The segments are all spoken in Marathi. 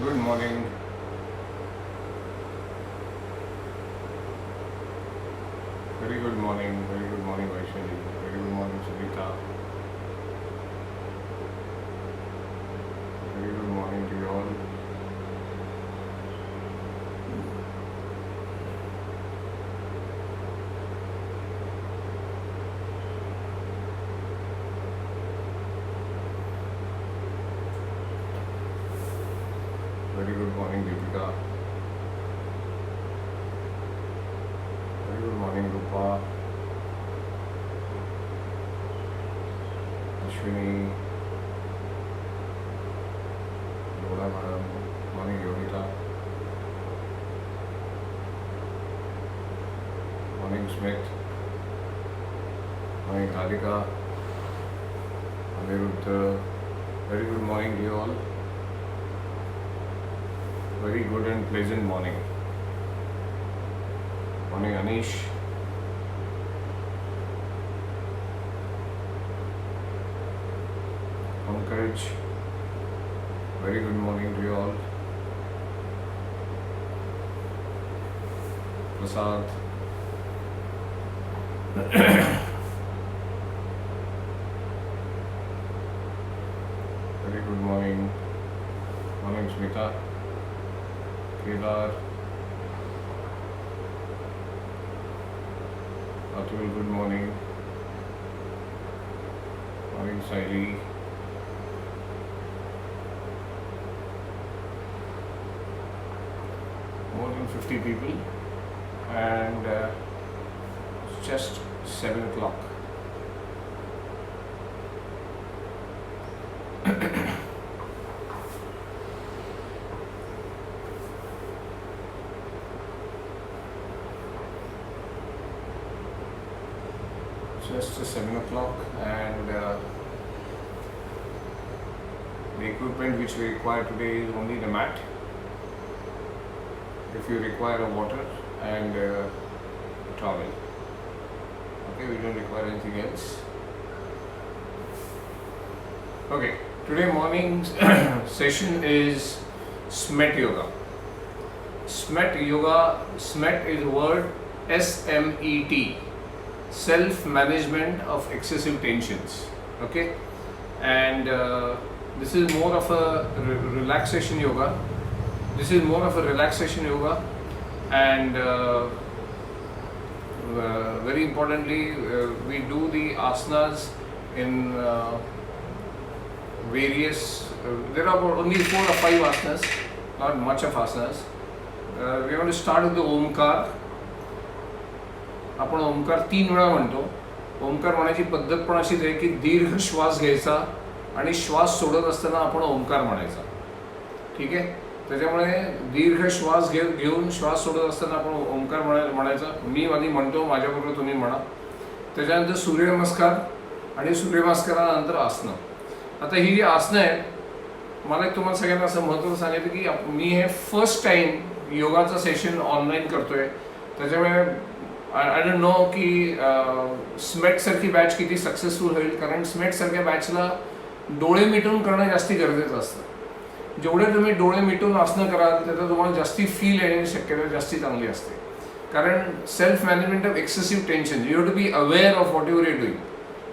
Good morning. Very good morning. Very good morning, Vaishali. Very good morning, Sunita. Very good morning to you all. Very good morning, Deepika. Very good morning, Rupa, Ashwini, Lola Madam. Morning, Yogita. Morning, Smith. Morning, Radhika. Aniruddha. Very good morning to you all. Very good and pleasant morning. Morning, Anish. Pankaj. Very good morning to you all. Prasad. Very good morning. Morning, Smita. Kedar. Atul, good morning. Morning, Saili. More than 50 people, and it's just 7 o'clock. Just 7 o'clock, and the equipment which we require today is only the mat. If you require a water and towel, okay, we don't require anything else. Okay, today morning's session is SMET yoga. SMET yoga, SMET is the word SMET, self management of excessive tensions. Okay, and this is more of a relaxation yoga. This is more of a relaxation yoga, and very importantly, we do the asanas in various. There are only 4 or 5 asanas, not much of asanas. We are going to start with the Omkar. आपण ओंकार 3 वेळा म्हणतो. ओंकार म्हणायची पद्धत पण अशीच आहे की दीर्घ श्वास घ्यायचा आणि श्वास सोडत असताना आपण ओंकार म्हणायचा. ठीक आहे, त्याच्यामुळे दीर्घ श्वास घेऊन श्वास सोडत असताना आपण ओंकार म्हणायचा. मी आधी म्हणतो, माझ्याबरोबर तुम्ही म्हणा. त्याच्यानंतर सूर्यनमस्कार आणि सूर्यनमस्कारानंतर आसनं. आता ही जी आसनं आहेत, मला तुम्हाला सगळ्यांना असं महत्त्वाचं सांगायचं की मी हे फर्स्ट टाईम योगाचं सेशन ऑनलाईन करतोय. त्याच्यामुळे आय डोंट नो की स्मेट सारखी बॅच किती सक्सेसफुल होईल, कारण स्मेट सारख्या बॅचला डोळे मिटून करणं जास्ती गरजेचं असतं. जेवढे तुम्ही डोळे मिटून आसनं कराल त्याचा तुम्हाला जास्ती फील येण्याची शक्यता जास्ती चांगली असते. कारण self management of excessive tension, you have to be aware of what your doing.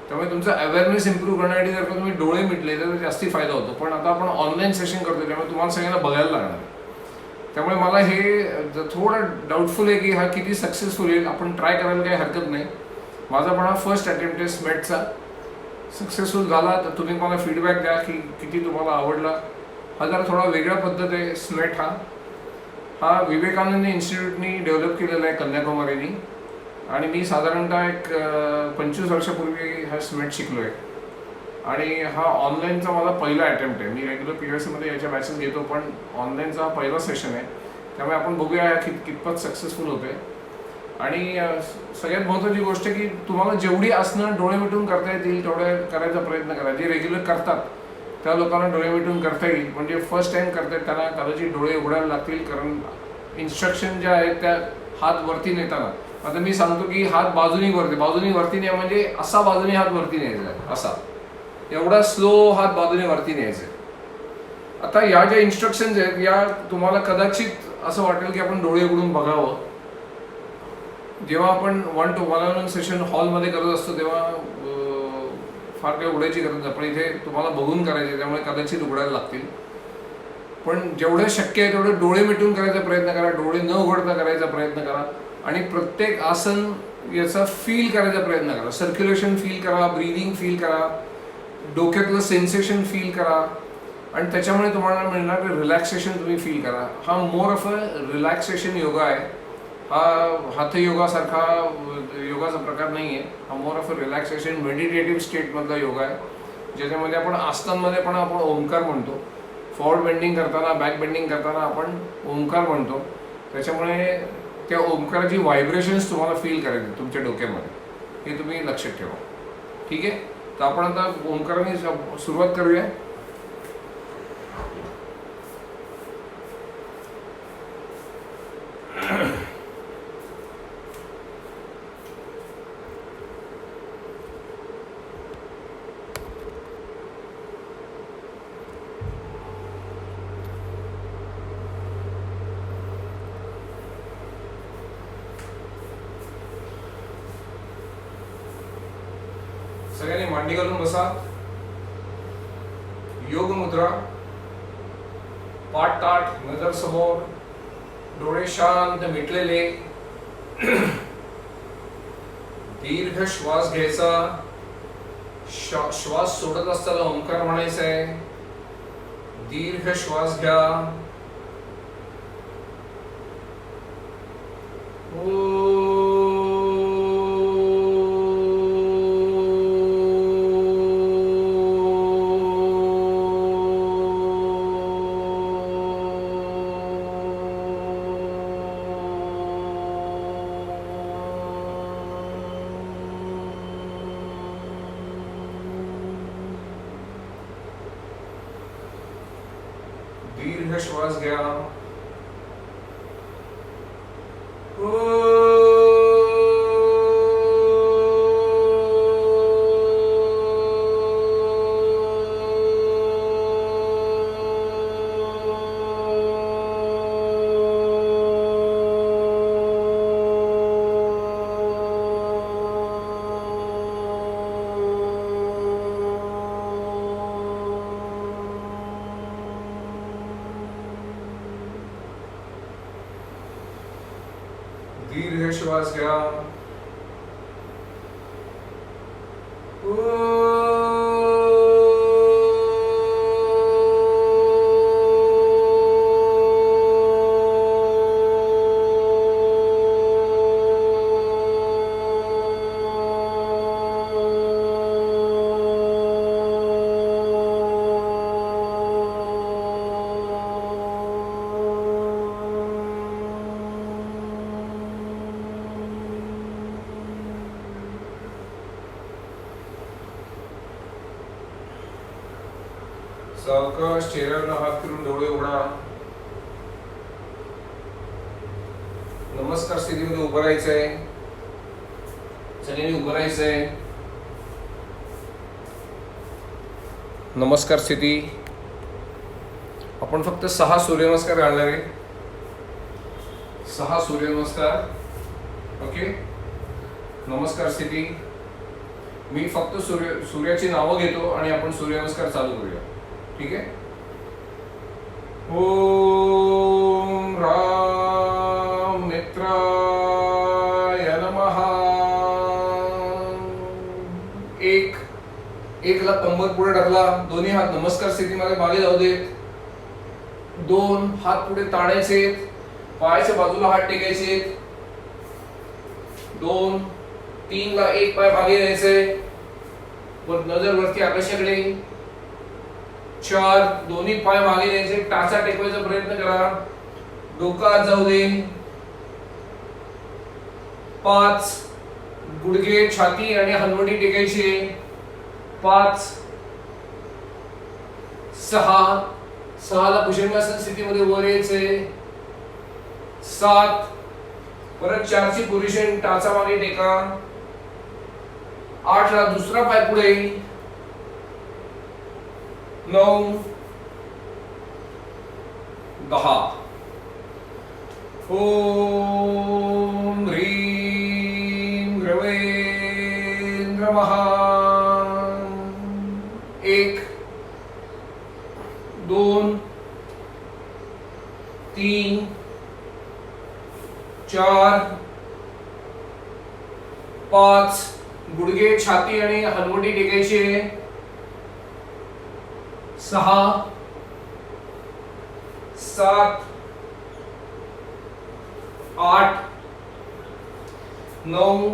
त्यामुळे तुमचा अवेअरनेस इम्प्रूव्ह करण्यासाठी जर का तुम्ही डोळे मिटले तर जास्ती फायदा होतो. पण आता आपण ऑनलाईन सेशन करतो, त्यामुळे तुम्हाला सगळ्यांना बघायला लागणार. त्यामुळे मला हे थोडं डाऊटफुल आहे की हा किती सक्सेसफुल आहे. आपण ट्राय करायला काही हरकत नाही. माझा पण हा फर्स्ट अटेम्प्ट आहे स्मेटचा. सक्सेसफुल झाला तर तुम्ही मला फीडबॅक द्या की किती तुम्हाला आवडला. हा जरा थोडा वेगळा पद्धत आहे स्मेट. हा विवेकानंद इन्स्टिट्यूटनी डेव्हलप केलेला आहे कन्याकुमारीनी, आणि मी साधारणतः एक 25 वर्षापूर्वी हा स्मेट शिकलो आहे. आणि हा ऑनलाईनचा माझा पहिला अटेम्प्ट आहे. मी रेग्युलर PSमध्ये याच्या बॅचेस घेतो, पण ऑनलाईनचा हा पहिला सेशन आहे. त्यामुळे आपण बघूया कितपत सक्सेसफुल होते. आणि सगळ्यात महत्त्वाची गोष्ट आहे की तुम्हाला जेवढी आसनं डोळे मिटून करता येतील तेवढे करायचा प्रयत्न करा. जे रेग्युलर करतात त्या लोकांना डोळे मिटून करता येईल, म्हणजे फर्स्ट टाईम करतात त्यांना कदाचित डोळे उघडायला लागतील. कारण इन्स्ट्रक्शन ज्या आहेत त्या हात वरती नेताना, आता मी सांगतो की हात बाजूनी वरती नाही, म्हणजे असा बाजूने हात वरती न्यायचा, असा एवढा स्लो हात बाजूने वरती न्यायचा. आता या ज्या इन्स्ट्रक्शन्स आहेत या तुम्हाला कदाचित असं वाटेल की आपण डोळे उघडून बघावं. जेव्हा आपण 1 to 1 सेशन हॉलमध्ये करत असतो तेव्हा फार काही उघडायची गरज नाही, पण इथे तुम्हाला बघून करायचे त्यामुळे कदाचित उघडायला लागतील. पण जेवढं शक्य आहे तेवढे डोळे मिटून करायचा प्रयत्न करा, डोळे न उघडता करायचा प्रयत्न करा आणि प्रत्येक आसन याचा फील करायचा प्रयत्न करा. सर्क्युलेशन फील करा, ब्रीदिंग फील करा, डोक्यातलं सेन्सेशन फील करा आणि त्याच्यामुळे तुम्हाला मिळणार रिलॅक्सेशन तुम्ही फील करा. हा more of a relaxation yoga आहे. हा हातयोगासारखा योगाचा प्रकार नाही आहे. हा more of a relaxation meditative स्टेटमधला योगा आहे, ज्याच्यामध्ये आपण आसनांमध्ये पण आपण ओंकार म्हणतो. फॉरवर्ड बेंडिंग करताना, बॅक बेंडिंग करताना आपण ओंकार म्हणतो. त्याच्यामुळे त्या ओंकाराची व्हायब्रेशन्स तुम्हाला फील करायचे तुमच्या डोक्यामध्ये, हे तुम्ही लक्षात ठेवा. ठीक आहे, तर आपण आता ओंकाराने सुरुवात करूया. सगळ्यांनी मांडी घालून बसा. योग मुद्रा, पाठ ताठ, नजर समोर, डोळे शांत मिटलेले. दीर्घ श्वास घ्यायचा. श्वास सोडत असताना ओंकार म्हणायचा आहे. दीर्घ श्वास घ्या. दीर्घ श्वास घ्या. दीर्घ श्वास घ्या. सावकाश चेहऱ्याला हात फिरून डोळे उघडा. नमस्कार स्थितीमध्ये उभं राहायचंय. सगळ्यांनी उभं राहायचंय. नमस्कार स्थिती. आपण फक्त 6 सूर्यनमस्कार घालणार आहे. 6 सूर्यनमस्कार. ओके, नमस्कार स्थिती. मी फक्त सूर्याची नावं घेतो आणि आपण सूर्यनमस्कार चालू करूया. ठीक आहे. ओम राम मित्राय नमः. एकला कंबर पुढे ढकला. दोन्ही हात नमस्कार स्थितीमध्ये मागे जाऊ देत. 2 हात पुढे ताणायचे. पायाच्या बाजूला हात टेकायचे. 2, 3 ला एक पाय मागे न्यायचे. वर नजर वरती आकाशाकडे. 4 दोन्ही पाय मागे न्यायचे. टाचा टेकवायचा प्रयत्न करा. डोकं आत जाऊ दे. 5 गुडघे, छाती आणि हलवटी टेकायची. 5, 6 ला भुजंगासन स्थितीमध्ये वर यायचे. 7 परत 4 ची पोझिशन, टाचा मागे टेका. 8 ला दुसरा पाय पुढे. 9 10. ओम ह्रीं ह्रवे नमः. 1 2 3 4 5. गुडघे छाती आणि हलवटी टेकायची. 6 7 8 9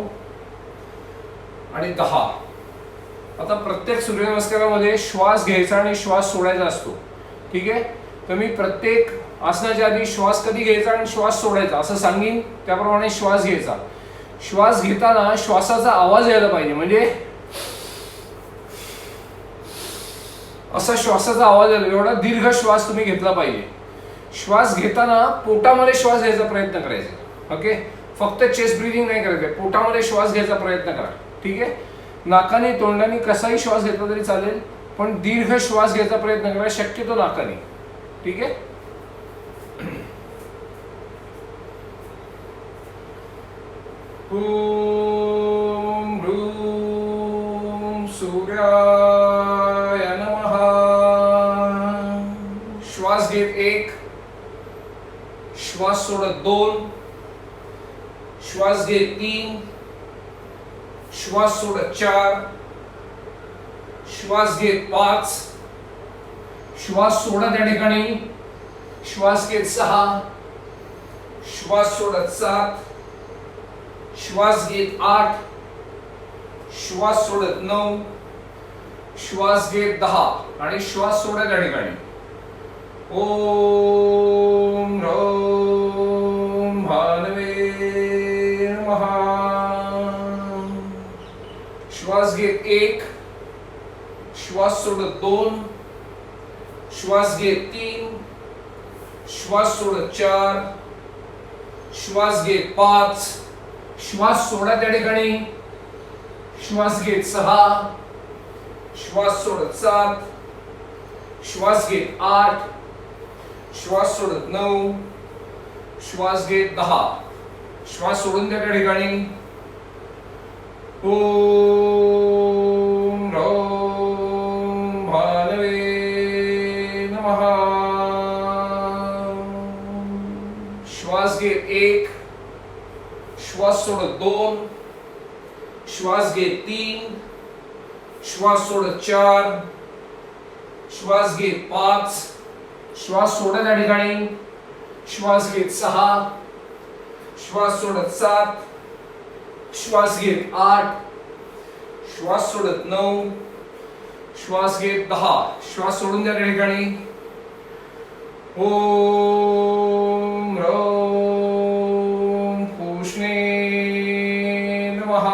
आणि 10. आता प्रत्येक सूर्यनमस्कारामध्ये श्वास घ्यायचा आणि श्वास सोडायचा असतो. ठीक आहे. तर मी प्रत्येक आसनाच्या आधी श्वास कधी घ्यायचा आणि श्वास सोडायचा असं सांगीन, त्याप्रमाणे श्वास घ्यायचा. श्वास घेताना श्वासाचा आवाज यायला पाहिजे, म्हणजे असा श्वासाचा आवाज यायला, एवढा दीर्घ श्वास तुम्ही घेतला पाहिजे. श्वास घेताना पोटामध्ये श्वास घ्यायचा प्रयत्न करायचा. ओके. फक्त चेस्ट ब्रीदिंग नाही करायचं, पोटामध्ये श्वास घ्यायचा प्रयत्न करा. ठीक आहे. नाकाने तोंडाने कसाही श्वास घेतला तरी चालेल, पण दीर्घ श्वास घ्यायचा प्रयत्न करा, शक्यतो नाकाने. ठीक आहे. ओम ह्रूं सूर्याय नमः. श्वास घेत 1, श्वास सोडत 2, श्वास घेत 3, श्वास सोडत 4, श्वास घेत 5, श्वास सोडा त्या ठिकाणी. श्वास घेत 6, श्वास सोडत 7, श्वास घेत 8, श्वास सोडत 9, श्वास घेत 10 आणि श्वास सोडा त्या ठिकाणी. ओम ह्रौं भानवे नमः. श्वास घेत 1, श्वास सोडत 2, श्वास घेत 3, श्वास सोडत 4, श्वास घेत 5, श्वास सोडा त्या ठिकाणी. श्वास घेत 6, श्वास सोडत 7, श्वास घेत 8, श्वास सोडत 9, श्वास घेत 10. श्वास सोडून त्या ठिकाणी. ओम ह्रौं भानवे नमः. श्वास घेत 1, श्वास सोडत 2, श्वास घेत 3, श्वास सोडत 4, श्वास घेत 5, श्वास सोडा त्या ठिकाणी. श्वास घेत 6, श्वास सोडत 7, श्वास घेत 8, श्वास सोडत 9, श्वास घेत 10. श्वास सोडून त्या ठिकाणी. ओम ह्रौं पूष्णे नमः.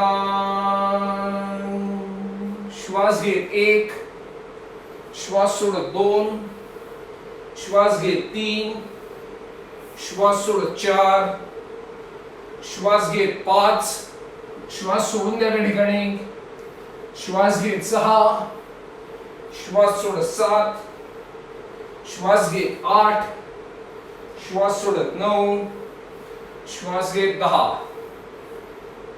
श्वास घेत 1, श्वास सोडत 2, श्वास घेत 3, श्वास सोडत 4, श्वास घेत 5, श्वास सोडून द्या त्या ठिकाणी. श्वास घेत 6, श्वास सोडत 7, श्वास घेत 8, श्वास सोडत 9, श्वास घेत 10.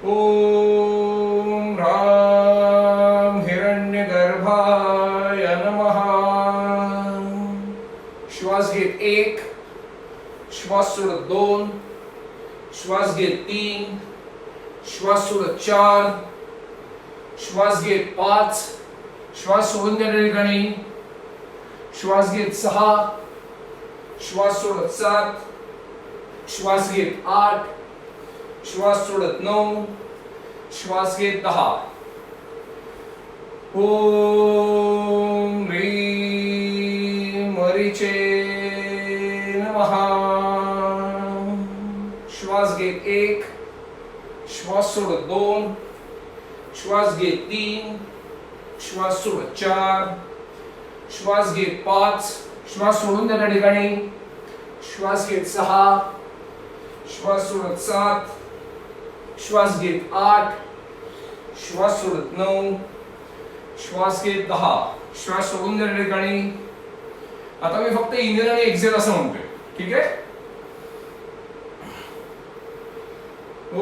ओम ह्रां हिरण्यगर्भाय नमः. श्वास घेत 1, श्वास सोडत 2, श्वास घेत 3, श्वास सोडत 4, श्वास घेत 5, श्वास सोडून त्या ठिकाणी. श्वास घेत 6, श्वास सोडत 7, श्वास घेत 8, श्वास सोडत 9, श्वास घेत 10. ओम ह्रीं मरीचे नमः. श्वास घेत 1, श्वास सोडत 2, श्वास घेत 3, श्वास सोडत 4, श्वास घेत 5, श्वास सोडून त्या ठिकाणी. श्वास घेत 6, श्वास सोडत 7, श्वास घेत 8, श्वास सोडत 9, श्वास घेत 10. श्वास सोडून त्या ठिकाणी. आता मी फक्त इनहेल आणि एक्झेल असं म्हणतोय. ठीक आहे.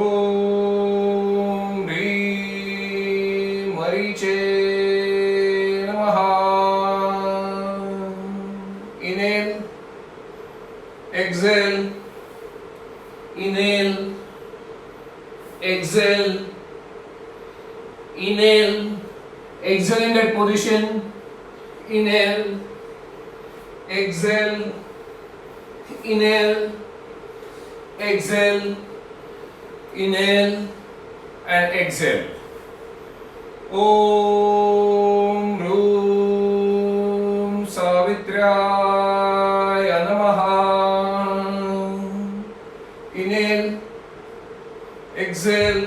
ओम ह्रीं मरीचे नमः. Inhale, exhale, inhale, exhale, inhale, exhale in that position, inhale, exhale, inhale, exhale, inhale and exhale. Om Rum Savitraya Namaha. Inhale, exhale,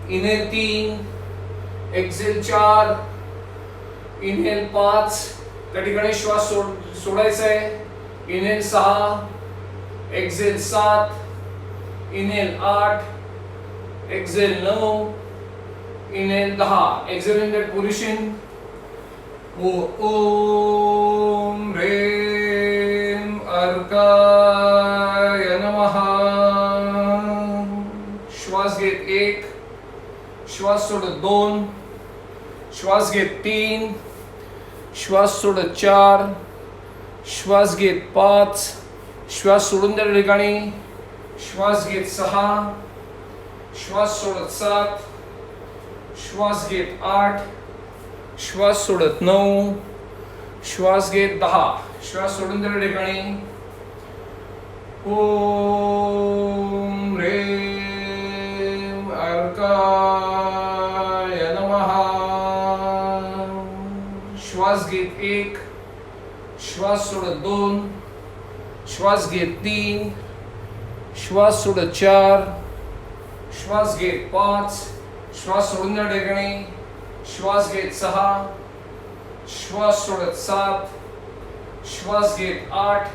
inhale 3, exhale 4, inhale 5, त्या ठिकाणी श्वास सोडायचा आहे. Inhale 6, exhale 7, inhale 8, exhale 9, inhale 10. Exhale in that position. ओम ह्रीं अर्काय नमः. श्वास घेत 1, श्वास सोडत 2, श्वास घेत 3, श्वास सोडत 4, श्वास घेत 5, श्वास सोडून त्या ठिकाणी श्वास घेत 6, श्वास सोडत 7, श्वास घेत 8, श्वास सोडत 9, श्वास घेत 10, श्वास सोडून त्या ठिकाणी. ओम ह्रीं अर्काय नमः. श्वास घेत 1, श्वास सोडत 2, श्वास घेत 3, श्वास सोडत 4, श्वास घेत 5, श्वास सोडून त्या ठिकाणी श्वास घेत 6, श्वास सोडत 7, श्वास घेत 8,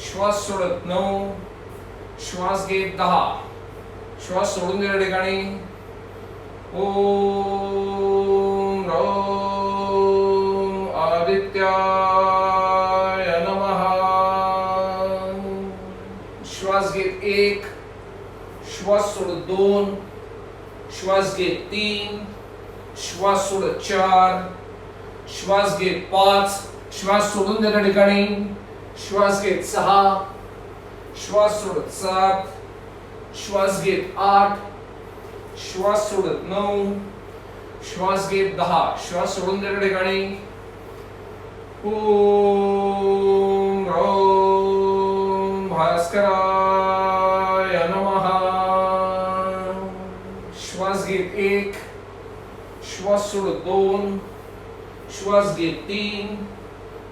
श्वास सोडत 9, श्वास घेत 10, श्वास सोडून त्या ठिकाणी. ओम ह्रीं आदित्याय नमः. श्वास घेत 1, श्वास सोडत 2, श्वास घेत 3, श्वास सोडत 4, श्वास घेत 5, श्वास सोडून त्या ठिकाणी श्वास घेत 6, श्वास सोडत 7, श्वास घेत 8, श्वास सोडत 9, श्वास घेत 10, श्वास सोडून त्या ठिकाणी. ओम ह्रीं भास्कराय नमः. श्वास घेत 1, श्वास सोडत 2, श्वास घेत 3,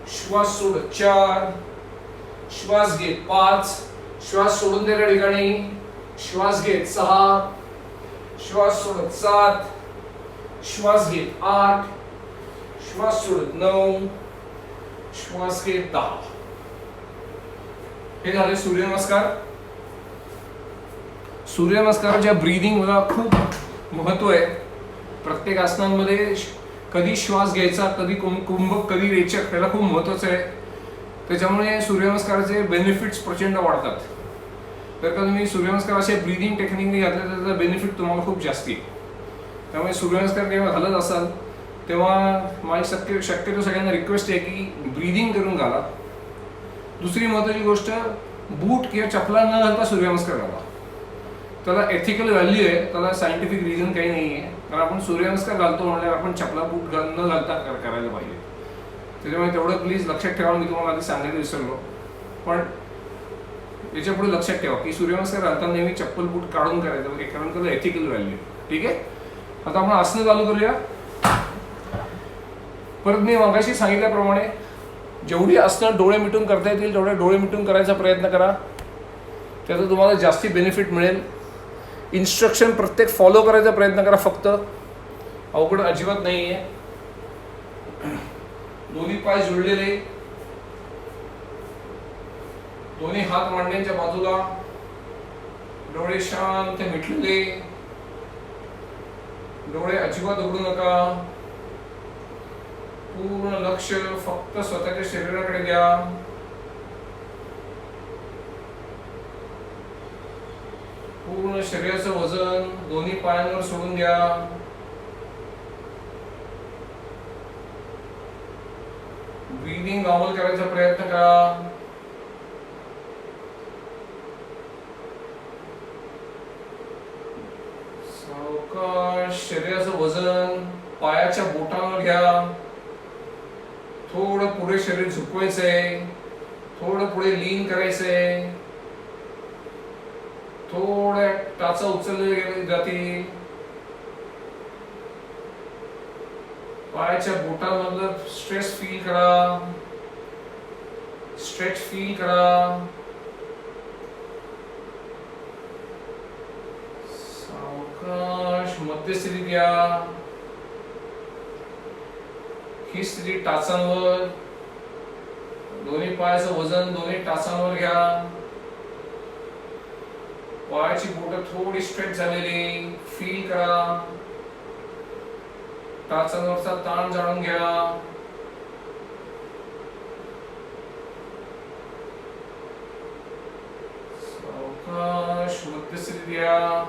श्वास सोडत 4, श्वास घेत 5, श्वास सोडून त्या ठिकाणी श्वास घेत 6, श्वास सोडत 7, श्वास घेत 8, श्वास सोडत 9, श्वास घेत 10. हे झाले सूर्यनमस्कार. सूर्यनमस्काराच्या ब्रीदिंगला खूप महत्व आहे. प्रत्येक आसनांमध्ये कधी श्वास घ्यायचा, कधी कुंभक, कधी रेचक, त्याला खूप महत्त्वाचं आहे. त्याच्यामुळे सूर्यनमस्काराचे बेनिफिट्स प्रचंड वाढतात. जर का तुम्ही सूर्यनमस्कार असे ब्रीदिंग टेक्निकने घातले तर त्याचा बेनिफिट तुम्हाला खूप जास्ती आहे. त्यामुळे सूर्यनमस्कार जेव्हा घालत असाल तेव्हा माझी शक्यतो सगळ्यांना रिक्वेस्ट आहे की ब्रीदिंग करून घाला. दुसरी महत्त्वाची गोष्ट, बूट किंवा चपला न घालता सूर्यनमस्कार घाला. त्याला एथिकल व्हॅल्यू आहे, त्याला सायंटिफिक रिझन काही नाही आहे. कारण आपण सूर्यनमस्कार घालतो म्हणल्यावर आपण चपला बूट न घालता करायला पाहिजे. त्याच्यामुळे तेवढं प्लीज लक्षात ठेवा. मी तुम्हाला आधी सांगायला विसरलो, पण याच्या पुढे लक्षात ठेवा की सूर्यनमस्कार घालताना नेहमी चप्पल बूट काढून करायचं, कारण त्याला एथिकल व्हॅल्यू. ठीक आहे, आता आपण आसनं चालू करूया. परत मी मगाशी सांगितल्याप्रमाणे जेवढी आसनं डोळे मिटून करता येतील तेवढे डोळे मिटून करायचा प्रयत्न करा. त्याचा तुम्हाला जास्ती बेनिफिट मिळेल. इन्स्ट्रक्शन प्रत्येक फॉलो करायचा प्रयत्न करा. फक्त अवघड अजिबात नाही आहे. दोन्ही पाय जुळलेले, दोन्ही हात मांड्यांच्या बाजूला, डोळे शांत मिटलेले, डोळे अजिबात उघडू नका. पूर्ण लक्ष फक्त स्वतःच्या शरीराकडे द्या. पूर्ण शरीराचं वजन दोन्ही पायांवर सोडून द्या. ब्रीदिंग नॉर्मल करायचा प्रयत्न करा. सावकाश शरीराचं वजन पायाच्या बोटांवर घ्या. थोडं पुढे शरीर झुकवायचंय, थोडं पुढे लीन करायचंय, थोड्या टाचा उचलले जातील. पायाच्या बोटांमधलं स्ट्रेस फील करा, स्ट्रेच फील करा. सावकाश मध्यस्थिती घ्या. ही स्थिती टाचांवर, दोन्ही पायाचं वजन दोन्ही टाचांवर घ्या. पायाची बोटं थोडी स्ट्रेच झालेली फील करा. टाचांवरचा ताण जाणून घ्या. सावकाश मध्यस्थिती घ्या.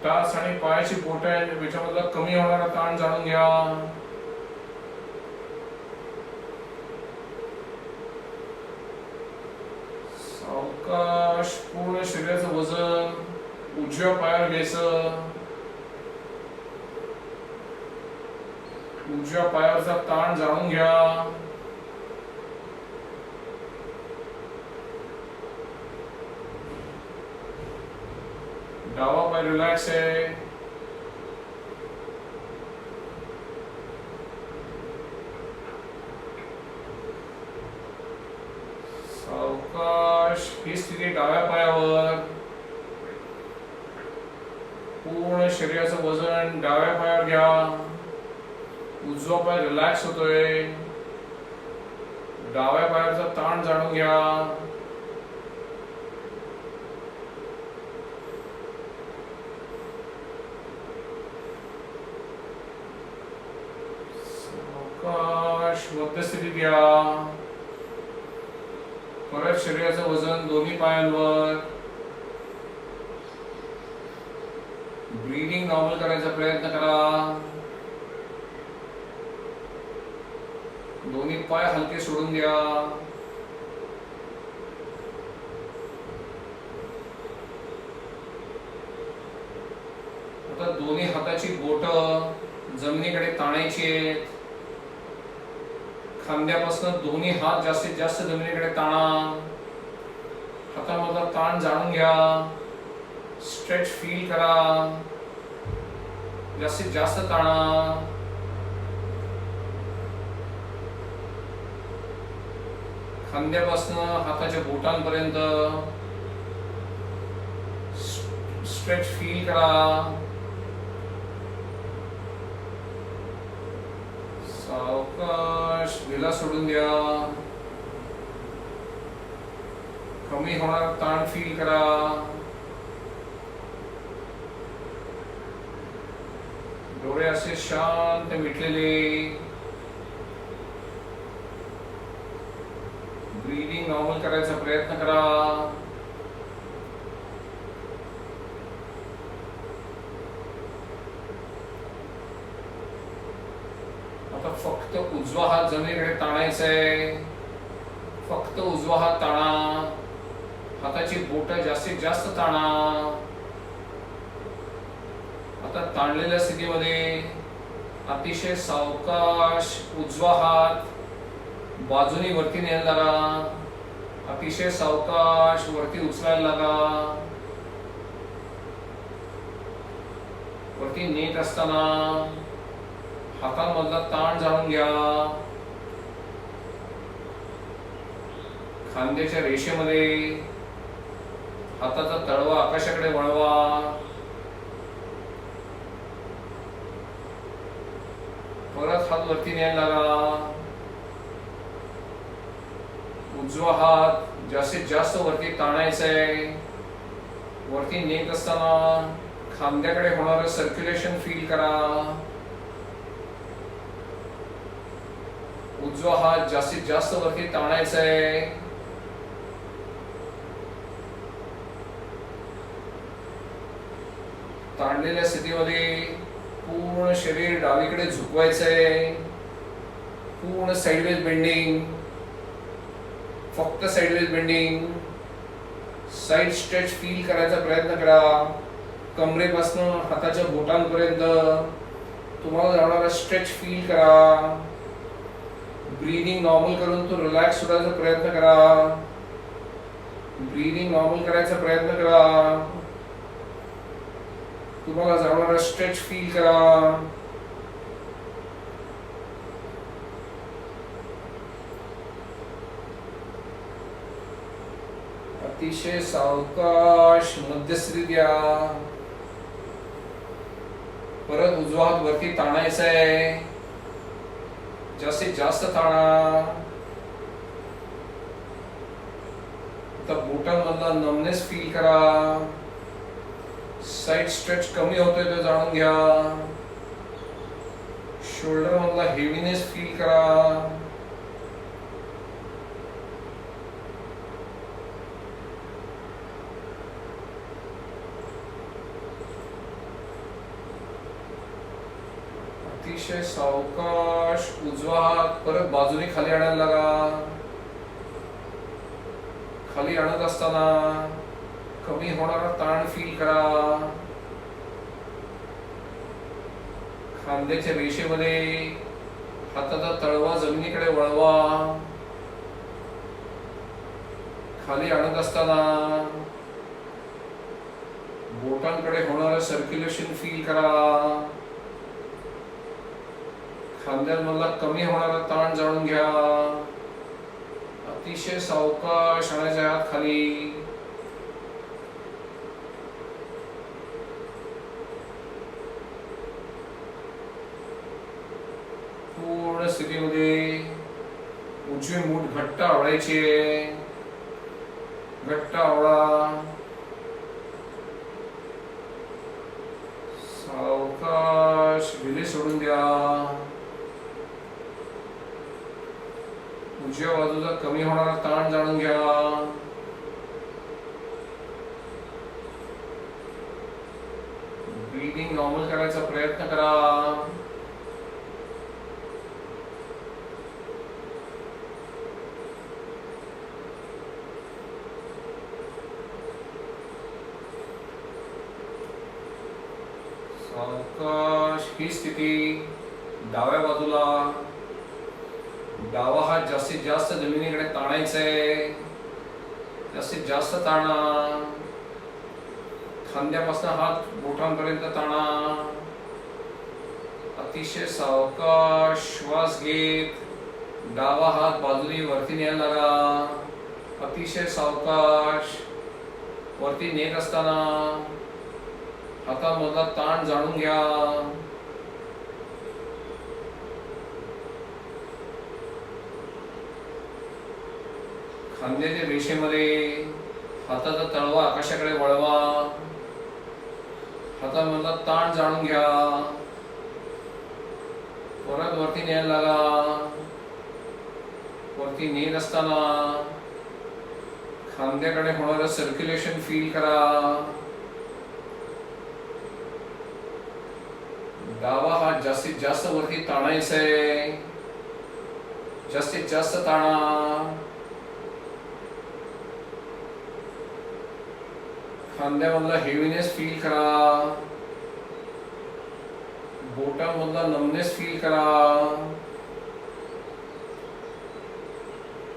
टाच आणि पायाची बोटं याच्यामधला कमी होणारा ताण जाणून घ्या. सावकाश पूर्ण शरीराचं वजन उजव्या पायावर घ्यायचं. उजव्या पायावरचा ताण जाणून घ्या. डावा पाय रिलॅक्स आहे. सावकाश ही स्थिती डाव्या पायावर. पूर्ण शरीराचं वजन डाव्या पायावर घ्या. उजवा पाय रिलॅक्स होतोय. डाव्या पायाचा ताण जाणून घ्या. सावकाश मध्यस्थितीत घ्या. परत शरीराचं वजन दोन्ही पायांवर. ब्रीदिंग नॉर्मल करायचा प्रयत्न करा. दोन्ही पाय हलके सोडून द्या. आता दोन्ही हाताची बोटं जमिनीकडे ताणायची आहेत. खांद्यापासून दोन्ही हात जास्तीत जास्त जमिनीकडे ताणा. हातामधला ताण जाणून घ्या. स्ट्रेच फील करा. जास्तीत जास्त ताणा. खांद्यापासून हाताच्या बोटांपर्यंत स्ट्रेच फील करा. सावकाश ढिला सोडून द्या. कमी होणारा ताण फील करा. डोळे असे शांत मिटलेले. ब्रीदिंग नॉर्मल करायचा प्रयत्न करा. आता फक्त उजवा हात जमिनीकडे ताणायचा आहे. फक्त उजवा हात ताणा. हाताची बोटं जास्तीत जास्त ताणा. आता ताणलेल्या स्थितीमध्ये अतिशय सावकाश उजवा हात बाजूनी वरती न्यायला लागा. अतिशय सावकाश वरती उचलायला लागा. वरती नेत असताना हातांमधला ताण जाणून घ्या. खांद्याच्या रेषेमध्ये हाताचा तळवा आकाशाकडे वळवा. परत हात वरती न्यायला लागा. उजवा हात जास्तीत जास्त वरती ताणायचा आहे. वरती नेत असताना खांद्याकडे होणारं सर्क्युलेशन फील करा. उजवा हात जास्तीत जास्त वरती ताणायचा आहे. ताणलेल्या स्थितीमध्ये पूर्ण शरीर डावीकडे झुकवायचं आहे. पूर्ण साइडवेज बेंडिंग, फक्त sideways bending. Side stretch feel करायचा प्रयत्न करा. कमरेपासून हाताच्या बोटांपर्यंत तुम्हाला जाणारा स्ट्रेच फील करा. ब्रीदिंग नॉर्मल करून तो रिलॅक्स होण्याचा प्रयत्न करा. ब्रीदिंग नॉर्मल करायचा प्रयत्न करा. तुम्हाला जाणारा स्ट्रेच फील करा. अतिशय सावकाश मध्यस्थी द्या. परत उजवा हात वरती ताणायचा आहे. जास्तीत जास्त ताणा. आता बोटांमधला नमनेस फील करा. साइड स्ट्रेच कमी होतोय तो जाणून घ्या. शोल्डर मधला हेवीनेस फील करा. अतिशय सावकाश उजवा हात परत बाजूने खाली आणायला लागा. खाली आणत असताना कमी होणारा ताण फील करा. खांद्याच्या रेषेमध्ये हाताचा तळवा जमिनीकडे वळवा. खाली आणत असताना बोटांकडे होणारं सर्क्युलेशन फील करा. खांद्यांमधला कमी होणारा ताण जाणून घ्या. अतिशय सावकाश आणायचा हात खाली. पूर्ण स्थितीमध्ये उजवी मूठ घट्ट आवळायची आहे. घट्ट आवळा. सावकाश रिलीज सोडून द्या. उजव्या बाजूचा कमी होणारा ताण जाणून घ्या. ब्रीदिंग नॉर्मल करायचा प्रयत्न करा. सावकाश ही स्थिती डाव्या बाजूला. डावा हात जास्तीत जास्त जमिनीकडे ताणायचा आहे. जास्तीत जास्त ताणा. खांद्यापासून हात बोटांपर्यंत ताणा. अतिशय सावकाश श्वास घेत डावा हात बाजूने वरती न्यायला लागा. अतिशय सावकाश वरती नेत असताना हातामधला ताण जाणून घ्या. खांद्याच्या रेषेमध्ये हाताचा तळवा आकाशाकडे वळवा. हातामधला ताण जाणून घ्या. परत वरती न्यायला लागा. वरती नेत असताना खांद्याकडे होणारं सर्क्युलेशन फील करा. डावा हात जास्तीत जास्त वरती ताणायचा आहे. जास्तीत जास्त ताणा. खांद्यामधला हेवीनेस फील करा. बोटांमधला नमनेस फील करा.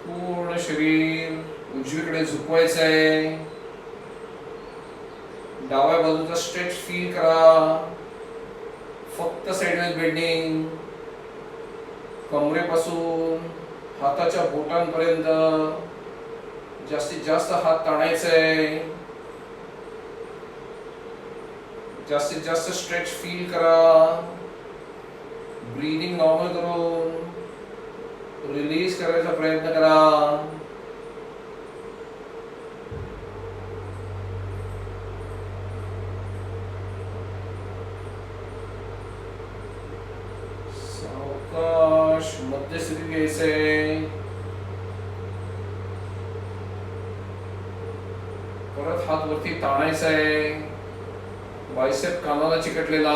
पूर्ण शरीर उजवीकडे झुकवायचं आहे. डाव्या बाजूचा स्ट्रेच फील करा. फक्त साइडवेज बेंडिंग. कमरेपासून हाताच्या बोटांपर्यंत जास्तीत जास्त हात ताणायचा आहे. जास्तीत जास्त स्ट्रेच फील करा. ब्रीदिंग नॉर्मल करून रिलीज करायचा प्रयत्न करा. सावकाश स्थितीत घ्यायचंय. परत हात वरती ताणायचा आहे. बायसेप कानाला चिकटलेला.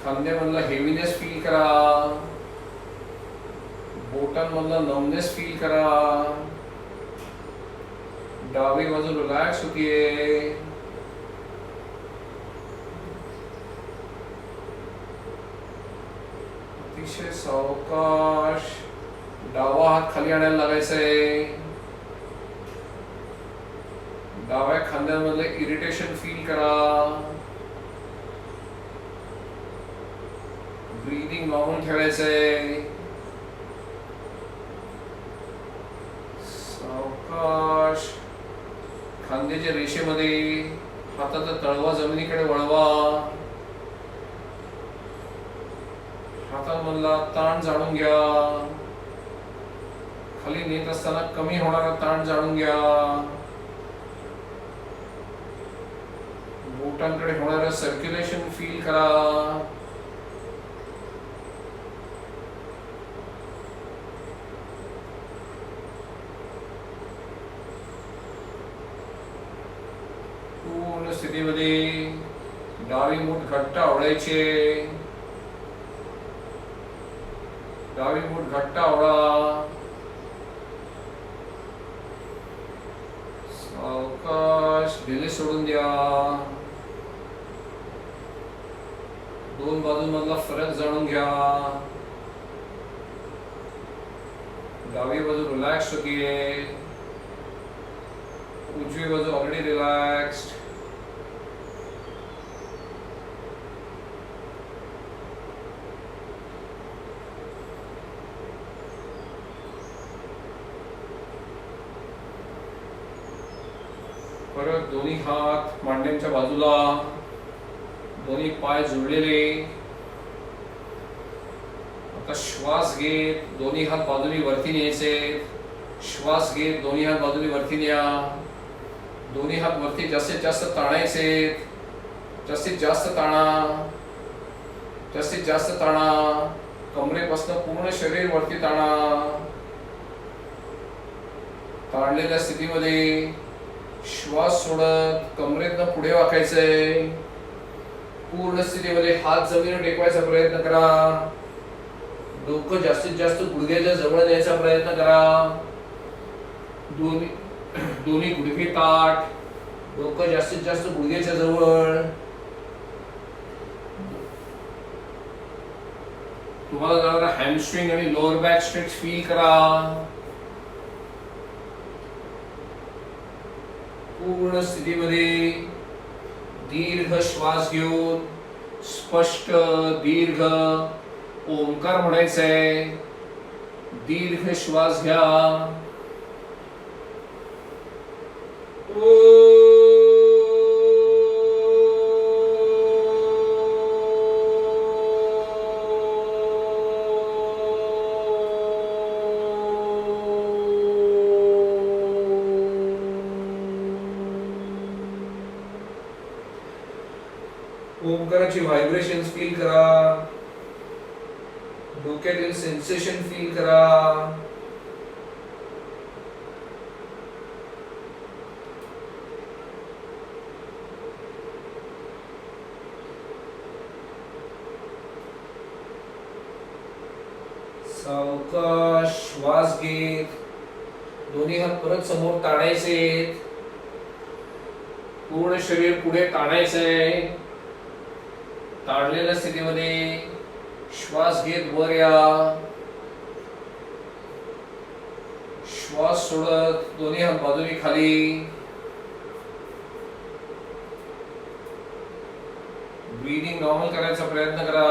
खांद्यामधला हेवीनेस फील करा. बोटांमधला नमनेस फील करा. डावी बाजू रिलॅक्स होतीये. अतिशय सावकाश डावा हात खाली आणायला लागायचा आहे. डाव्या खांद्यामधलं इरिटेशन फील करा. ब्रीदिंग नॉर्मल ठेवायचंय. सावकाश खांद्याच्या रेषेमध्ये हाताचा तळवा जमिनीकडे वळवा. हातामधला ताण जाणून घ्या. खाली नेत असताना कमी होणारा ताण जाणून घ्या. बोटांकडे होणारं सर्क्युलेशन फील करा. पूर्ण स्थितीमध्ये डावी मूठ घट्ट आवळायची. डावी मूठ घट्ट आवळा. सावकाश ढिले सोडून द्या. दोन बाजूंमधला फरक जाणून घ्या. डावी बाजू रिलॅक्स होतीये. उजवी बाजू ऑलरेडी रिलॅक्स्ड. परत दोन्ही हात मांड्यांच्या बाजूला. दोन्ही पाय जुळलेले. आता श्वास घेत दोन्ही हात बाजूनी वरती न्यायचे. श्वास घेत दोन्ही हात बाजूनी वरती न्या. दोन्ही हात वरती जास्तीत जास्त ताणायचे. जास्तीत जास्त ताणा. जास्तीत जास्त ताणा. कमरेपासून पूर्ण शरीर वरती ताणा. ताणलेल्या स्थितीमध्ये श्वास सोडत कमरेतनं पुढे वाकायचंय. पूर्ण स्थितीमध्ये हात जमिनीवर टेकवायचा प्रयत्न करा. डोकं जास्तीत जास्त गुडघ्याच्या जवळ न्यायचा प्रयत्न करा. दोन्ही गुडघे ताठ. डोकं जास्तीत जास्त गुडघ्याच्या जवळ. तुम्हाला जाणारा हॅमस्ट्रिंग आणि लोअर बॅक स्ट्रेच फील करा. पूर्ण स्थितीमध्ये दीर्घ श्वास घेऊन स्पष्ट दीर्घ ओंकार म्हणायचा आहे. दीर्घ श्वास घ्या. ओंकाराची व्हायब्रेशन्स फील करा. डोक्यातील सेन्सेशन फील करा. सावकाश श्वास घेत दोन्ही हात परत समोर ताणायचे. पूर्ण शरीर पुढे ताणायचंय. ताणलेल्या स्थितीमध्ये श्वास घेत वर या. श्वास सोडत दोन्ही हात बाजूनी खाली. ब्रीदिंग नॉर्मल करायचा प्रयत्न करा.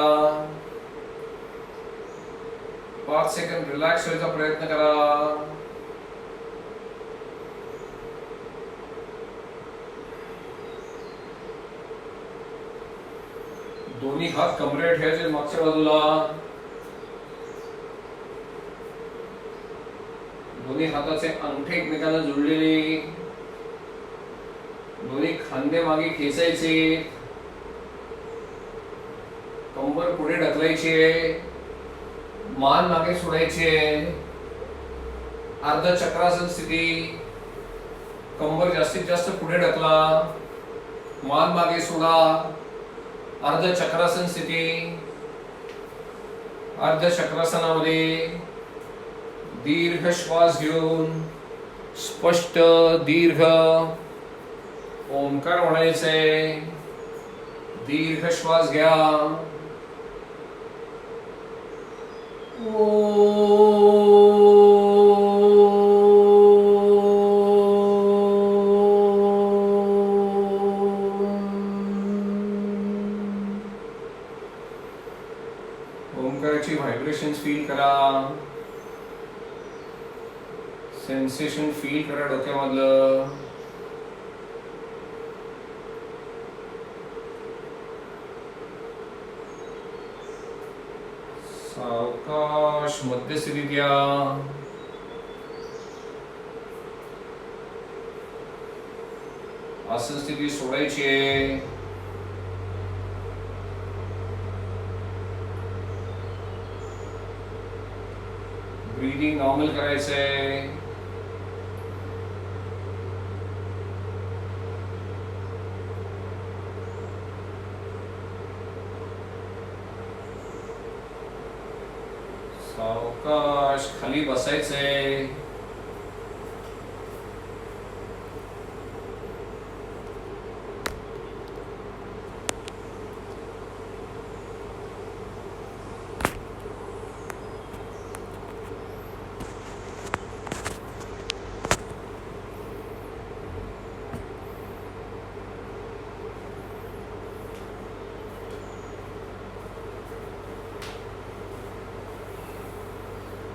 5 सेकंद रिलॅक्स व्हायचा प्रयत्न करा. दोन्ही हात कमरेवर ठेवायचे मागच्या बाजूला. दोन्ही हाताचे अंगठे एकमेकांना जुळलेले. दोन्ही खांदे मागे खेचायचे. कंबर पुढे ढकलायची आहे, मान मागे सोडायची आहे, अर्ध चक्रासन स्थिती, कंबर जास्तीत जास्त पुढे ढकला, मान मागे सोडा, अर्ध चक्रासन स्थिती, अर्ध चक्रासनामध्ये दीर्घ श्वास घेऊन स्पष्ट दीर्घ ओंकार म्हणायचे. दीर्घ श्वास घ्या. ओंकाराची व्हायब्रेशन्स फील करा, सेन्सेशन फील करा डोक्यामधलं. सावकाश मध्यस्थितीत या. आसन स्थिती सोडायची आहे. ब्रीदिंग नॉर्मल करायचंय. सावकाश खाली बसायचंय.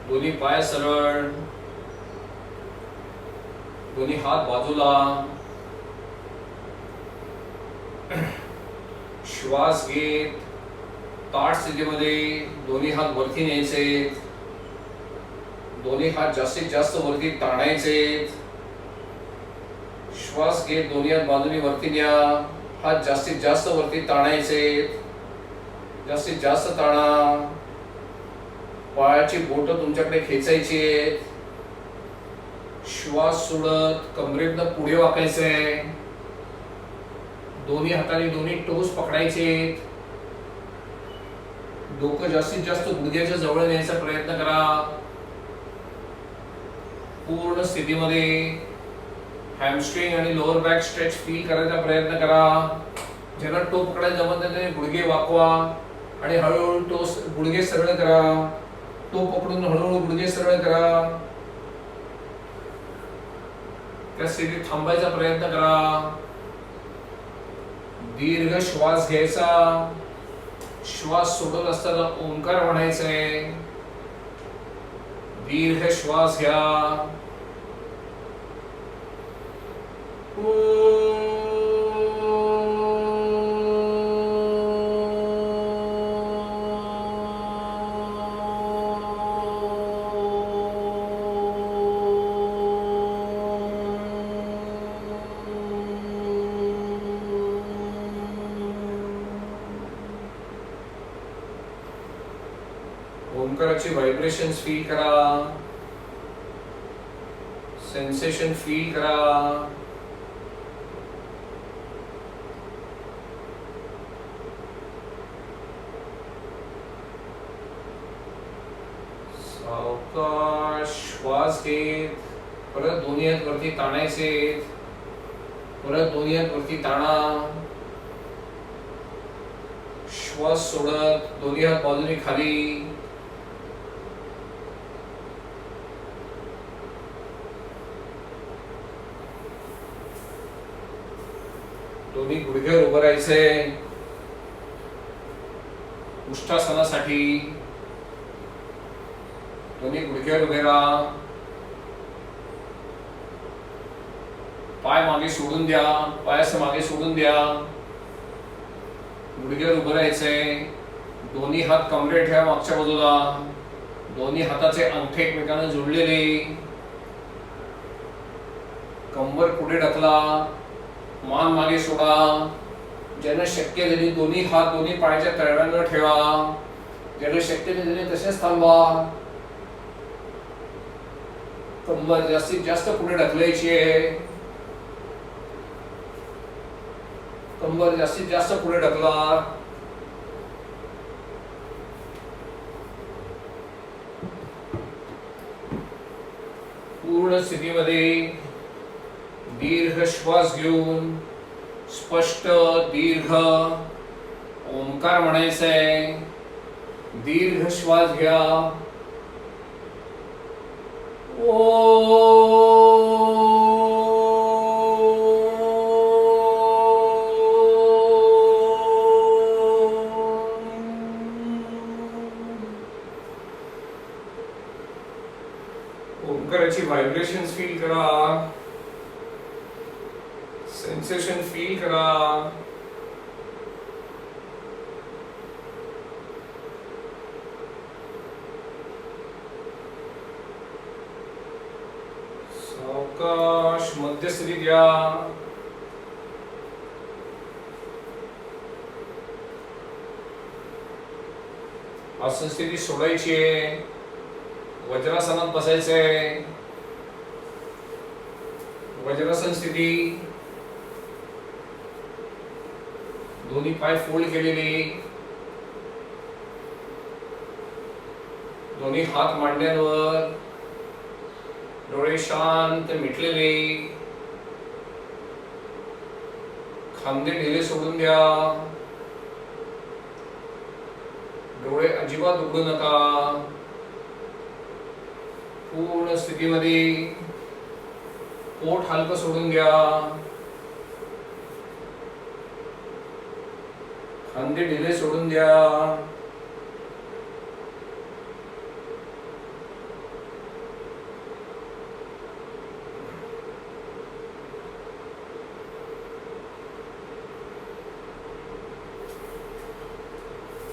दोन्ही पाय सरळ, दोन्ही हात बाजूला. श्वास घेत ताठ स्थितीमध्ये दोन्ही हात वरती न्यायचे, दोन्ही हात जास्तीत जास्त वरती ताणायचे. श्वास घेत दोन्ही हात बाजूने वरती न्या, हात जास्तीत जास्त वरती ताणायचे, जास्तीत जास्त ताणा. पायाची बोट तुमच्याकडे खेचायची आहेत. श्वास सोडत कमरेतनं पुढे वाकायचंय. दोन्ही हाताने दोन्ही टोस पकडायचे. डोकं जास्तीत जास्त गुडघ्याच्या जवळ न्यायचा प्रयत्न करा. पूर्ण स्थितीमध्ये हॅमस्ट्रिंग आणि लोअर बॅक स्ट्रेच फील करायचा प्रयत्न करा. ज्यांना टो पकडायला जमत नाही त्यांनी गुडघे वाकवा आणि हळूहळू टोस गुडघे सरळ करा. तो पकडून हळूहळू गुडघे सरळ करा. त्या स्थितीत थांबायचा प्रयत्न करा. दीर्घ श्वास घ्यायचा. श्वास सोडत असताना ओंकार म्हणायचंय. दीर्घ श्वास घ्या. ओंकाराची व्हायब्रेशन्स फील करा, सेन्सेशन फील करा. सावकाश श्वास घेत परत दोन्ही हात वरती ताणायचे. परत दोन्ही हात वरती ताणा. श्वास सोडत दोन्ही हात बाजूने खाली. दोन्ही गुडघ्यावर उभं राहायचंय. उष्ठासनासाठी दोन्ही गुडघ्यावर उभे राहा. पाय मागे सोडून द्या, पायास मागे सोडून द्या. गुडघ्यावर उभं राहायचंय. दोन्ही हात कमरेत ठेवा मागच्या बाजूला. दोन्ही हाताचे अंगठे एकमेकांना जोडलेले. कंबर पुढे ढकला, मान मागे सोडा. ज्यांना शक्य झाली दोन्ही हात दोन्ही पायाच्या तळव्यांवर ठेवा. ज्यांना शक्य नाही झाले तसेच थांबा. कंबर जास्तीत जास्त पुढे ढकलायची आहे. कंबर जास्तीत जास्त पुढे ढकला. पूर्ण स्थितीमध्ये दीर्घ श्वास घेऊन स्पष्ट दीर्घ ओंकार म्हणायचा आहे. दीर्घ श्वास घ्या. ओंकाराची व्हायब्रेशन्स फील करा. सेन्सेशन फील करा. सावकाश मध्यस्थिती द्या. आसन स्थिती सोडायची आहे. वज्रासनात बसायचंय. वज्रासन स्थिती. दोन्ही पाय फोल्ड केलेले. दोन्ही हात मांड्यांवर. डोळे शांत मिटलेले. खांदे ढिले सोडून द्या. डोळे अजिबात उघडू नका. पूर्ण स्थितीमध्ये पोट हलकं सोडून द्या. खांदे ढिले सोडून द्या.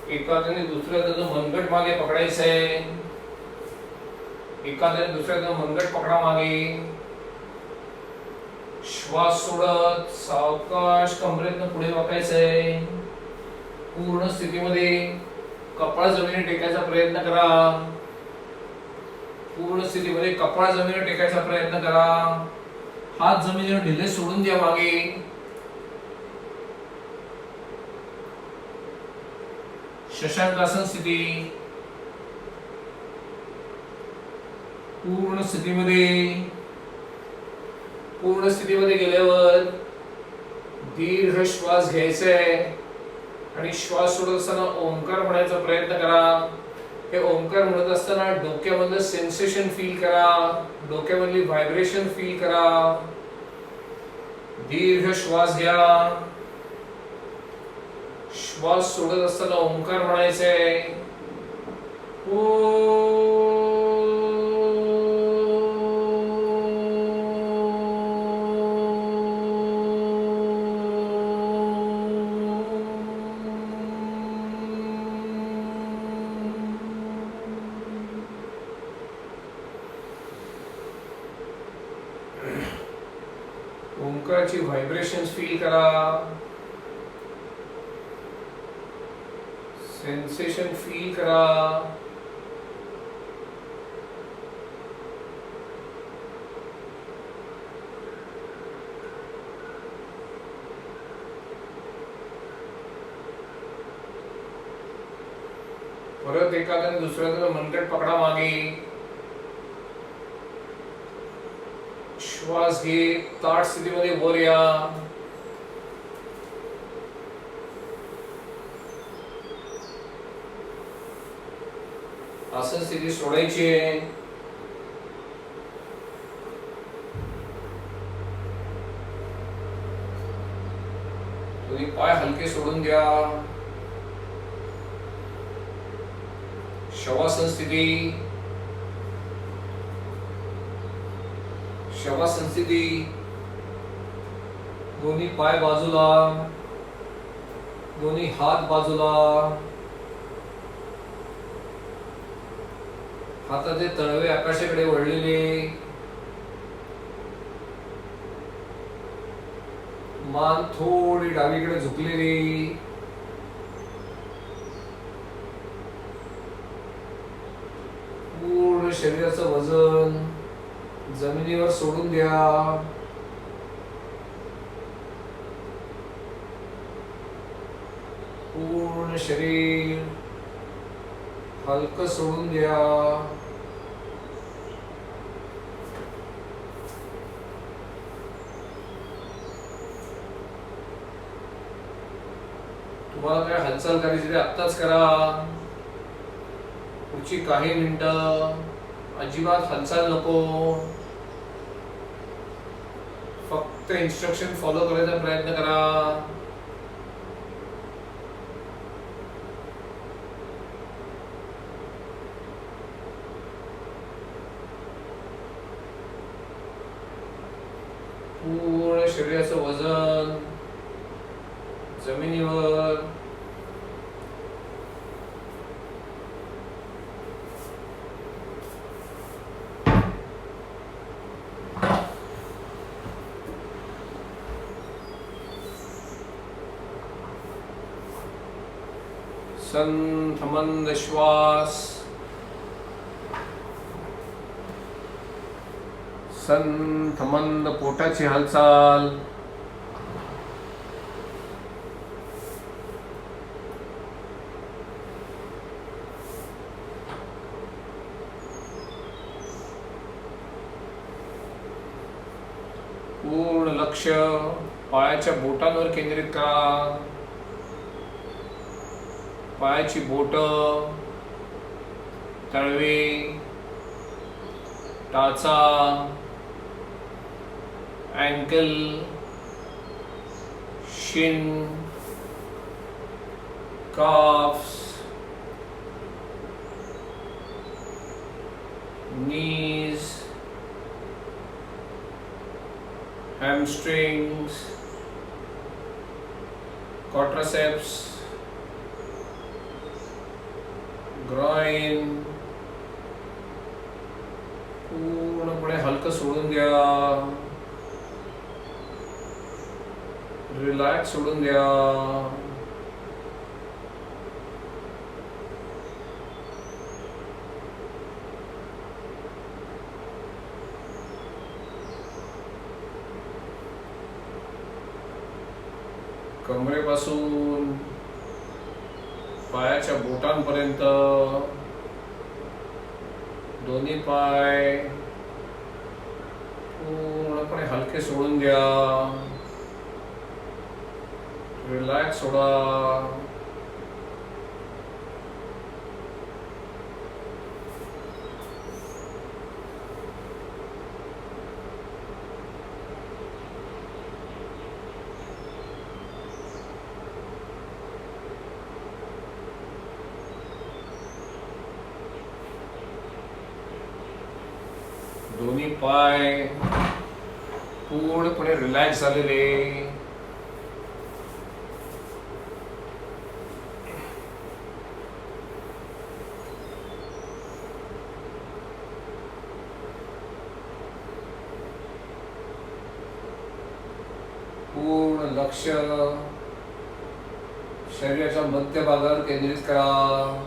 एका हाताने दुसऱ्या हाताचं मनगट मागे पकडायचंय. एका हाताने दुसऱ्या हाताचं मनगट पकडा मागे. श्वास सोडत सावकाश कमरेतनं पुढे वाकायचंय. पूर्ण स्थितीमध्ये कपाळ जमिनीवर टेकायचा प्रयत्न करा. पूर्ण स्थितीमध्ये कपाळ जमिनीवर टेकायचा प्रयत्न करा. हात जमिनीवर ढिले सोडून द्या मागे. शशांकासन स्थिती. पूर्ण स्थितीमध्ये गेल्यावर दीर्घ श्वास घ्यायचा आहे आणि श्वास सोडत असताना ओंकार म्हणायचा प्रयत्न करा. हे ओंकार म्हणत असताना डोक्यामधलं सेन्सेशन फील करा. डोक्यामधली व्हायब्रेशन फील करा. दीर्घ श्वास घ्या. श्वास सोडत असताना ओंकार म्हणायचा आहे. ओंकाराची व्हायब्रेशन्स फील करा. सेन्सेशन फील करा. परत एका हाताने दुसऱ्या हाताने मनगट पकडा मागे. श्वास घे. ताठ स्थितीमध्ये वर या. आसन स्थिती सोडायची आहे. दोन्ही पाय हलके सोडून द्या. शवासन स्थिती. शवासन स्थिती. दोन्ही पाय बाजूला. दोन्ही हात बाजूला. हाताचे तळवे आकाशाकडे वळलेले. मान थोडी डावीकडे झुकलेली. पूर्ण शरीराचं वजन जमिनीवर सोडून द्या. पूर्ण शरीर हलकं सोडून द्या. तुम्हाला काय हालचाल करायची ते आत्ताच करा. पुढची काही मिनिटं अजिबात हालचाल नको. फक्त इन्स्ट्रक्शन फॉलो करायचा प्रयत्न करा. पूर्ण शरीराचं वजन जमिनीवर. संथ मंद श्वास. संथ मंद पोटाची हालचाल. पूर्ण लक्ष पायाच्या बोटांवर केंद्रित करा. पायाची बोट, तळवे, टाचा, अँकल, शिन, carbs, knees, hamstrings, quadriceps, groin. पूर्णपणे हलकं सोडून द्या. रिलॅक्स सोडून द्या. कमरेपासून पायाच्या बोटांपर्यंत दोन्ही पाय पूर्णपणे हलके सोडून द्या. रिलॅक्स सोडा. दोन्ही पाय पूर्णपणे रिलॅक्स झालेले. पूर्ण लक्ष शरीराच्या मध्यभागावर केंद्रित करा.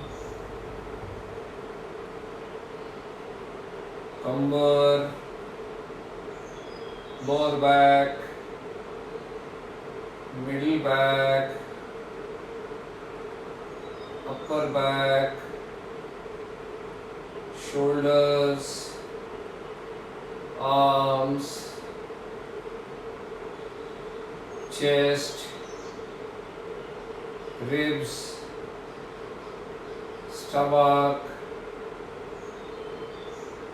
कंबर, lower back, middle back, upper back, shoulders, arms, chest, ribs, stomach.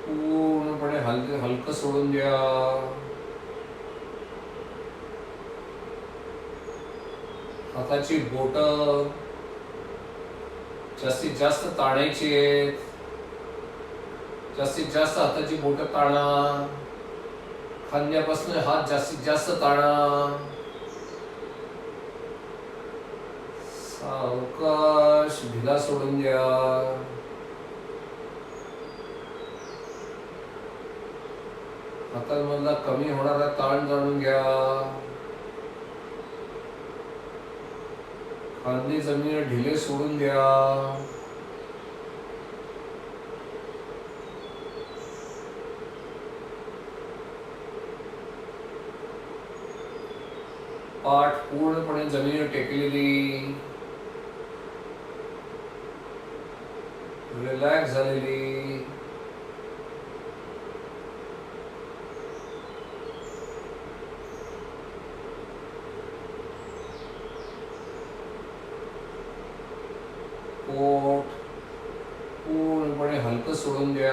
पूर्णपणे हलकं सोडून द्या. हाताची बोट जास्तीत जास्त ताणायची आहेत. जास्तीत जास्त हाताची बोट ताणा. खांद्यापासून हात जास्तीत जास्त ताणा. सावकाश ढिला सोडून द्या. हातांमधला कमी होणारा ताण जाणून घ्या. खांदे जमीन ढिले सोडून द्या. पाठ पूर्णपणे जमिनीवर टेकलेली, रिलॅक्स झालेली. पोट पूर्णपणे हलकं सोडून द्या.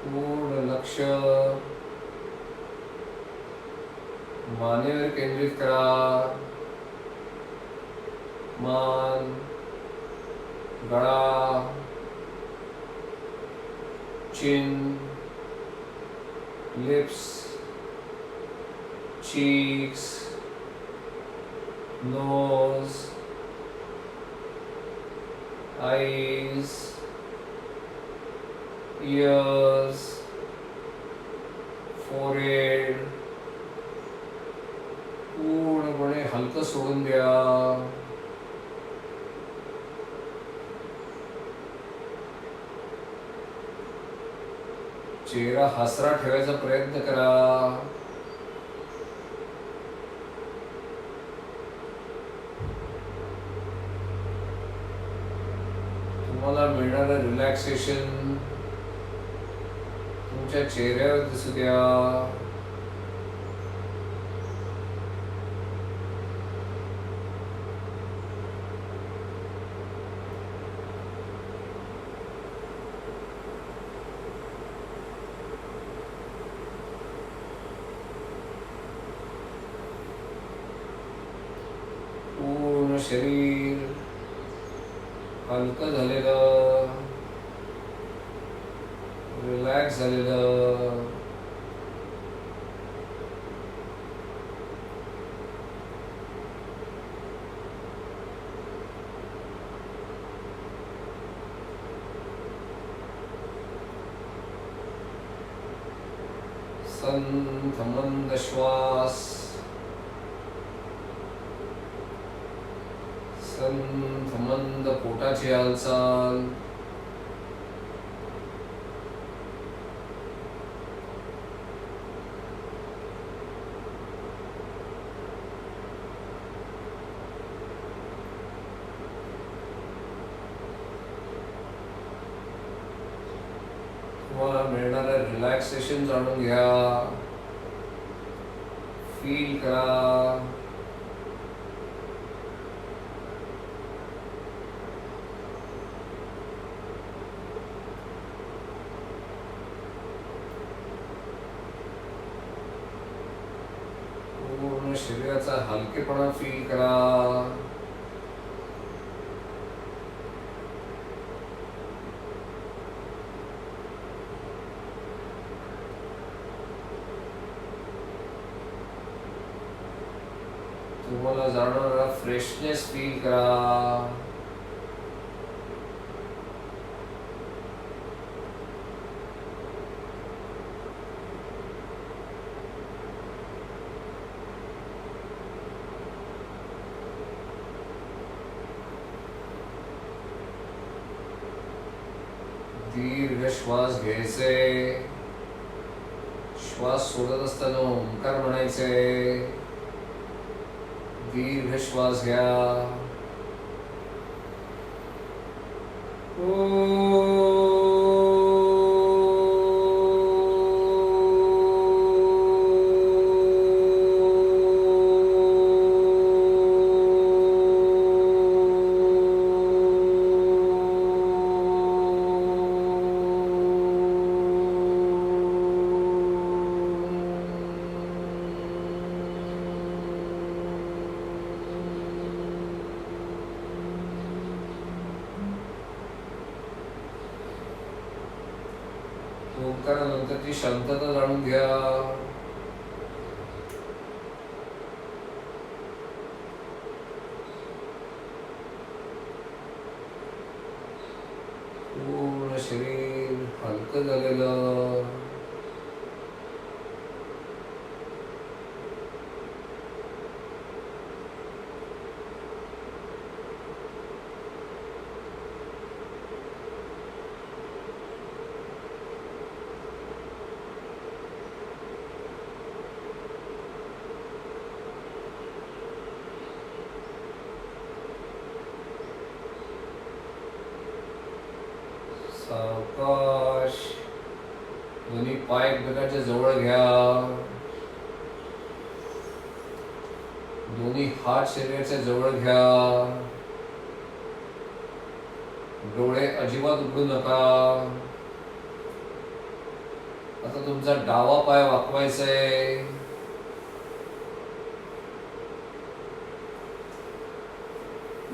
पूर्ण लक्ष मानेवर केंद्रित करा. मान, गळा, चिन, lips, cheeks, nose, eyes, ears, forehead पूर्णपणे हलकं सोडून द्या. चेहरा हसरा ठेवायचा प्रयत्न करा. तुम्हाला मिळणारं रिलॅक्सेशन तुमच्या चेहऱ्यावर दिसू द्या. पूर्ण शरीर हलकं झालेलं, रिलॅक्स झालेलं. संथ मंद श्वास, संथ मंद पोटाची हालचाल. तुम्हाला मिळणारं रिलॅक्सेशन जाणून घ्या, फील करा. पूर्ण शरीराचा हलकेपणा फील करा. तुम्हाला जाणवणारा फ्रेशनेस फील करा. दीर्घ श्वास घ्यायचे. श्वास सोडत असताना ओंकार म्हणायचे. दीर्घ श्वास घ्या. ओंकारानंतरची शांतता जाणून घ्या. फक्त झालेलं. सावकाश. दोन्ही पाय एकमेकांच्या जवळ घ्या. दोन्ही हात शरीराच्या जवळ घ्या. डोळे अजिबात उघडू नका. आता तुमचा डावा पाय वाकवायचा आहे.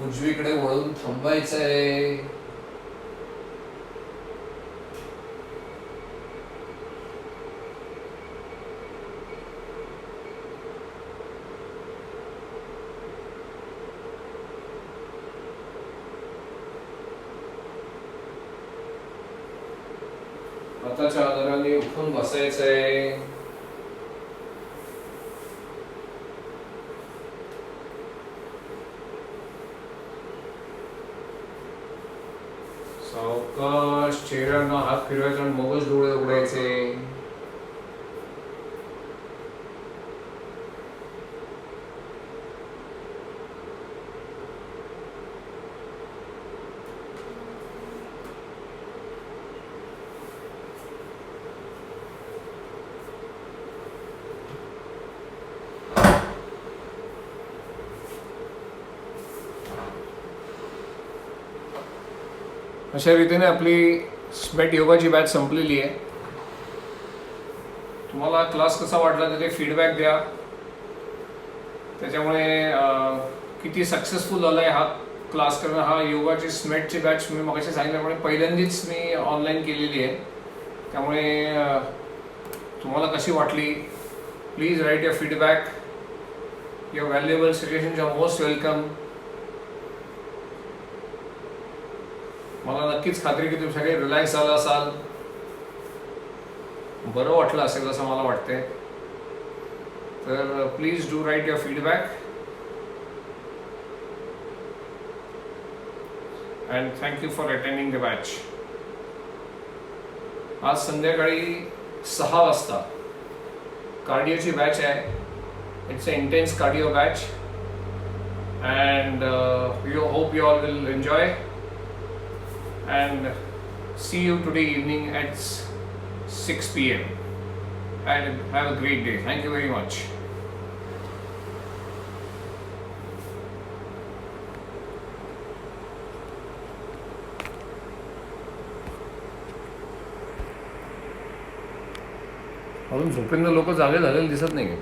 उजवीकडे वळून थांबायचं आहे. हाताच्या आधाराने उठून बसायचंय. सावकाश चेहऱ्यानं हात फिरवायचा आणि मगच डोळे उघडायचे. अशा रीतीने आपली स्मेट योगाची बॅच संपलेली आहे. तुम्हाला क्लास कसा वाटला त्याचे फीडबॅक द्या. त्याच्यामुळे किती सक्सेसफुल झाला आहे हा क्लास करणं. हा योगाची स्मेटची बॅच मी मगाशी सांगितल्यामुळे पहिल्यांदाच मी ऑनलाईन केलेली आहे. त्यामुळे तुम्हाला कशी वाटली please write your feedback. Your valuable suggestions are most welcome. मला नक्कीच खात्री की तुम्ही सगळे रिलॅक्स झाला असाल, बरं वाटलं असेल असं मला वाटतंय. तर please do write your feedback and thank you for attending the batch. आज संध्याकाळी 6 वाजता कार्डिओची बॅच आहे. It's a intense cardio batch and you hope you all will enjoy. And see you today evening at 6 p.m. and have a great day. Thank you very much. अजून झोपेंना लोक जागे झालेले दिसत नाही.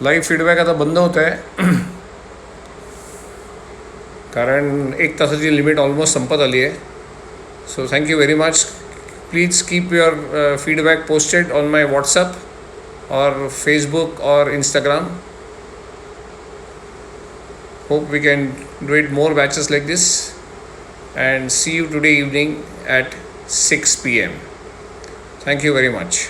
लाईव्ह फीडबॅक आता बंद होत आहे कारण 1 तासाची लिमिट ऑलमोस्ट संपत आली आहे. So thank you very much. Please keep your feedback posted on my WhatsApp और फेसबुक और Instagram. Hope we can do it more batches like this and see you today evening at 6 p.m. Thank you very much.